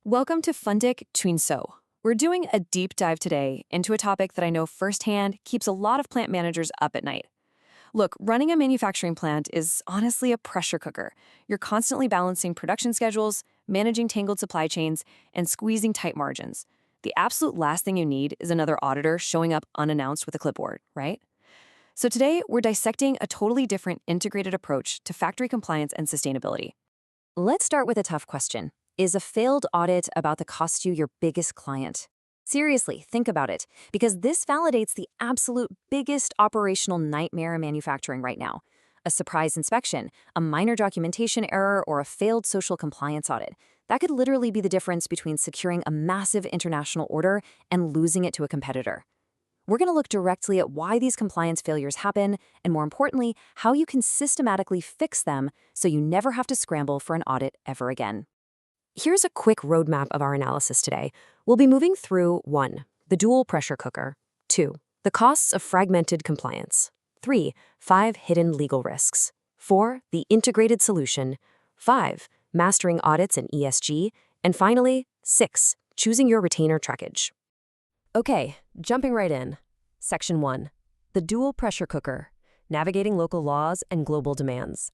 Welcome to Fundic Tweenso. We're doing a deep dive today into a topic that I know firsthand keeps a lot of plant managers up at night. Look, running a manufacturing plant is honestly a pressure cooker. You're constantly balancing production schedules, managing tangled supply chains, and squeezing tight margins. The absolute last thing you need is another auditor showing up unannounced with a clipboard, right? So today, we're dissecting a totally different integrated approach to factory compliance and sustainability. Let's start with a tough question. Is a failed audit about to cost you your biggest client? Seriously, think about it, because this validates the absolute biggest operational nightmare in manufacturing right now. A surprise inspection, a minor documentation error, or a failed social compliance audit. That could literally be the difference between securing a massive international order and losing it to a competitor. We're going to look directly at why these compliance failures happen, and more importantly, how you can systematically fix them so you never have to scramble for an audit ever again. Here's a quick roadmap of our analysis today. We'll be moving through 1. The dual pressure cooker. 2. The costs of fragmented compliance. 3. 5 hidden legal risks. 4. The integrated solution. 5. Mastering audits and ESG. And finally, 6. Choosing your retainer trackage. Okay, jumping right in. Section 1. The dual pressure cooker. Navigating local laws and global demands.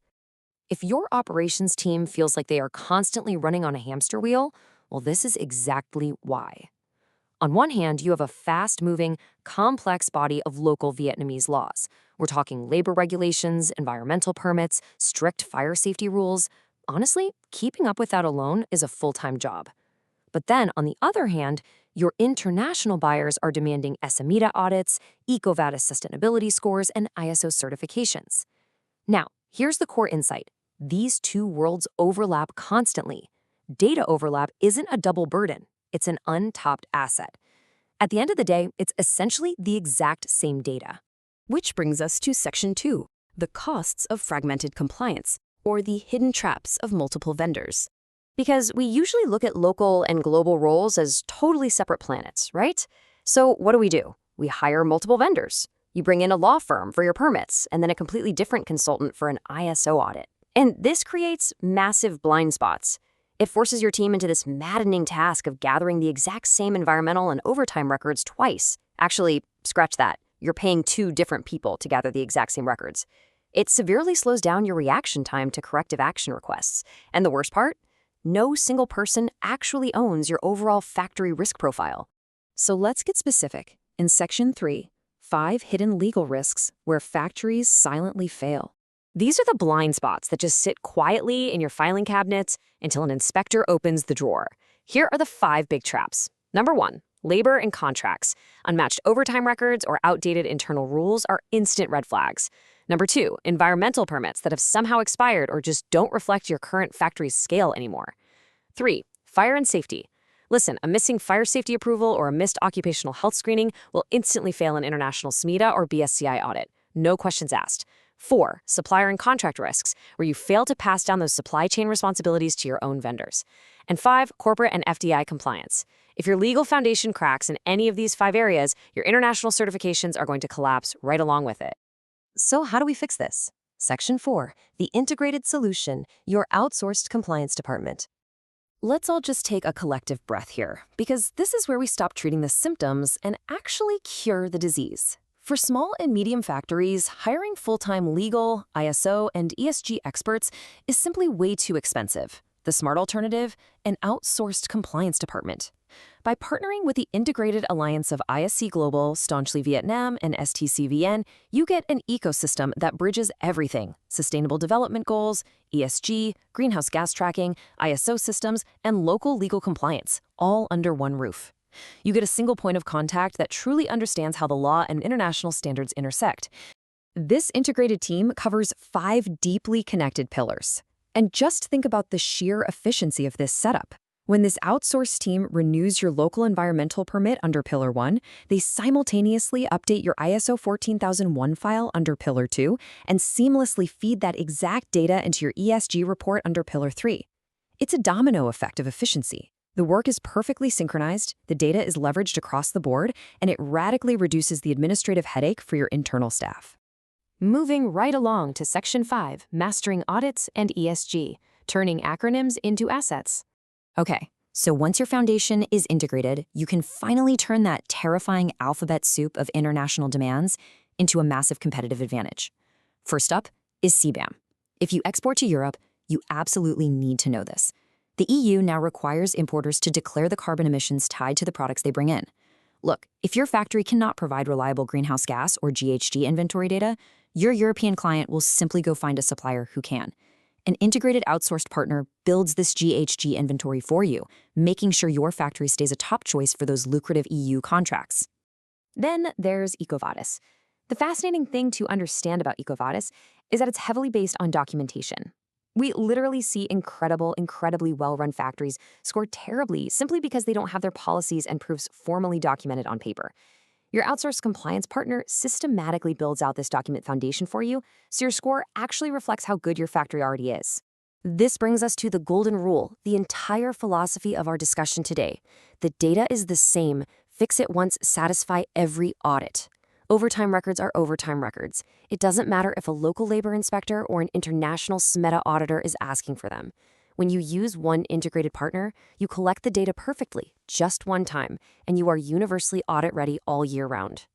If your operations team feels like they are constantly running on a hamster wheel, well, this is exactly why. On one hand, you have a fast-moving, complex body of local Vietnamese laws. We're talking labor regulations, environmental permits, strict fire safety rules. Honestly, keeping up with that alone is a full-time job. But then, on the other hand, your international buyers are demanding SMETA audits, EcoVadis sustainability scores, and ISO certifications. Now, here's the core insight. These two worlds overlap constantly. Data overlap isn't a double burden. It's an untapped asset. At the end of the day, it's essentially the exact same data. Which brings us to Section 2, the costs of fragmented compliance, or the hidden traps of multiple vendors. Because we usually look at local and global roles as totally separate planets, right? So what do? We hire multiple vendors. You bring in a law firm for your permits, and then a completely different consultant for an ISO audit. And this creates massive blind spots. It forces your team into this maddening task of gathering the exact same environmental and overtime records twice. Actually, scratch that. You're paying 2 different people to gather the exact same records. It severely slows down your reaction time to corrective action requests. And the worst part? No single person actually owns your overall factory risk profile. So let's get specific. In Section 3, 5 hidden legal risks where factories silently fail. These are the blind spots that just sit quietly in your filing cabinets until an inspector opens the drawer. Here are the 5 big traps. Number 1, labor and contracts. Unmatched overtime records or outdated internal rules are instant red flags. Number 2, environmental permits that have somehow expired or just don't reflect your current factory's scale anymore. 3, fire and safety. Listen, a missing fire safety approval or a missed occupational health screening will instantly fail an international SMETA or BSCI audit. No questions asked. 4, supplier and contract risks, where you fail to pass down those supply chain responsibilities to your own vendors. And 5, corporate and FDI compliance. If your legal foundation cracks in any of these 5 areas, your international certifications are going to collapse right along with it. So how do we fix this? Section 4, the integrated solution, your outsourced compliance department. Let's all just take a collective breath here, because this is where we stop treating the symptoms and actually cure the disease. For small and medium factories, hiring full-time legal, ISO, and ESG experts is simply way too expensive. The smart alternative? An outsourced compliance department. By partnering with the integrated alliance of ISC Global, Staunchly Vietnam, and STCVN, you get an ecosystem that bridges everything: sustainable development goals, ESG, greenhouse gas tracking, ISO systems, and local legal compliance, all under one roof. You get a single point of contact that truly understands how the law and international standards intersect. This integrated team covers 5 deeply connected pillars. And just think about the sheer efficiency of this setup. When this outsourced team renews your local environmental permit under Pillar 1, they simultaneously update your ISO 14001 file under Pillar 2 and seamlessly feed that exact data into your ESG report under Pillar 3. It's a domino effect of efficiency. The work is perfectly synchronized, the data is leveraged across the board, and it radically reduces the administrative headache for your internal staff. Moving right along to Section 5, Mastering Audits and ESG, Turning Acronyms into Assets. Okay, So once your foundation is integrated, you can finally turn that terrifying alphabet soup of international demands into a massive competitive advantage. First up is CBAM. If you export to Europe, you absolutely need to know this. The EU now requires importers to declare the carbon emissions tied to the products they bring in. Look, if your factory cannot provide reliable greenhouse gas or GHG inventory data, your European client will simply go find a supplier who can. An integrated outsourced partner builds this GHG inventory for you, making sure your factory stays a top choice for those lucrative EU contracts. Then there's EcoVadis. The fascinating thing to understand about EcoVadis is that it's heavily based on documentation. We literally see incredibly well-run factories score terribly simply because they don't have their policies and proofs formally documented on paper. Your outsourced compliance partner systematically builds out this document foundation for you, so your score actually reflects how good your factory already is. This brings us to the golden rule, the entire philosophy of our discussion today. The data is the same. Fix it once, satisfy every audit. Overtime records are overtime records. It doesn't matter if a local labor inspector or an international SMETA auditor is asking for them. When you use one integrated partner, you collect the data perfectly, just one time, and you are universally audit-ready all year round.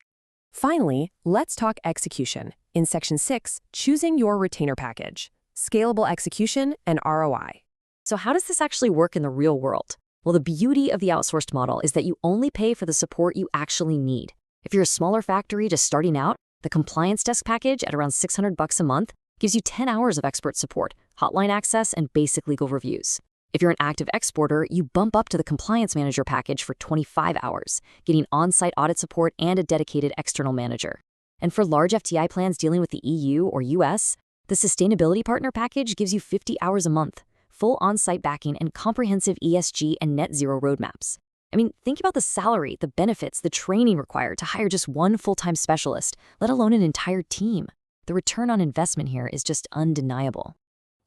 Finally, let's talk execution. In Section 6, choosing your retainer package, scalable execution, and ROI. So how does this actually work in the real world? Well, the beauty of the outsourced model is that you only pay for the support you actually need. If you're a smaller factory just starting out, the compliance desk package at around $600 a month gives you 10 hours of expert support, hotline access, and basic legal reviews. If you're an active exporter, you bump up to the compliance manager package for 25 hours, getting on-site audit support and a dedicated external manager. And for large FTI plans dealing with the EU or US, the sustainability partner package gives you 50 hours a month, full on-site backing, and comprehensive ESG and net zero roadmaps. I mean, think about the salary, the benefits, the training required to hire just one full-time specialist, let alone an entire team. The return on investment here is just undeniable.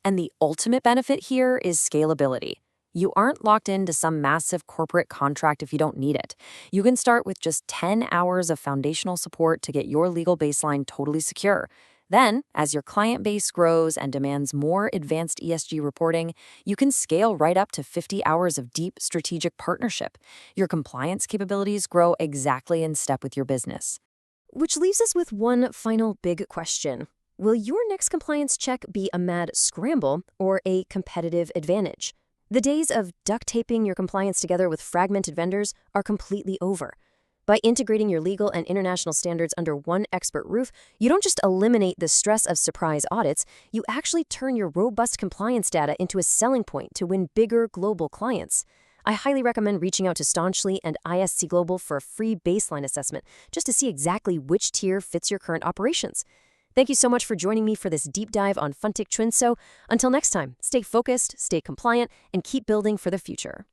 And the ultimate benefit here is scalability. You aren't locked into some massive corporate contract if you don't need it. You can start with just 10 hours of foundational support to get your legal baseline totally secure. Then, as your client base grows and demands more advanced ESG reporting, you can scale right up to 50 hours of deep strategic partnership. Your compliance capabilities grow exactly in step with your business. Which leaves us with one final big question. Will your next compliance check be a mad scramble or a competitive advantage? The days of duct taping your compliance together with fragmented vendors are completely over. By integrating your legal and international standards under one expert roof, you don't just eliminate the stress of surprise audits, you actually turn your robust compliance data into a selling point to win bigger global clients. I highly recommend reaching out to Staunchly and ISC Global for a free baseline assessment just to see exactly which tier fits your current operations. Thank you so much for joining me for this deep dive on Funtic Twinso. Until next time, stay focused, stay compliant, and keep building for the future.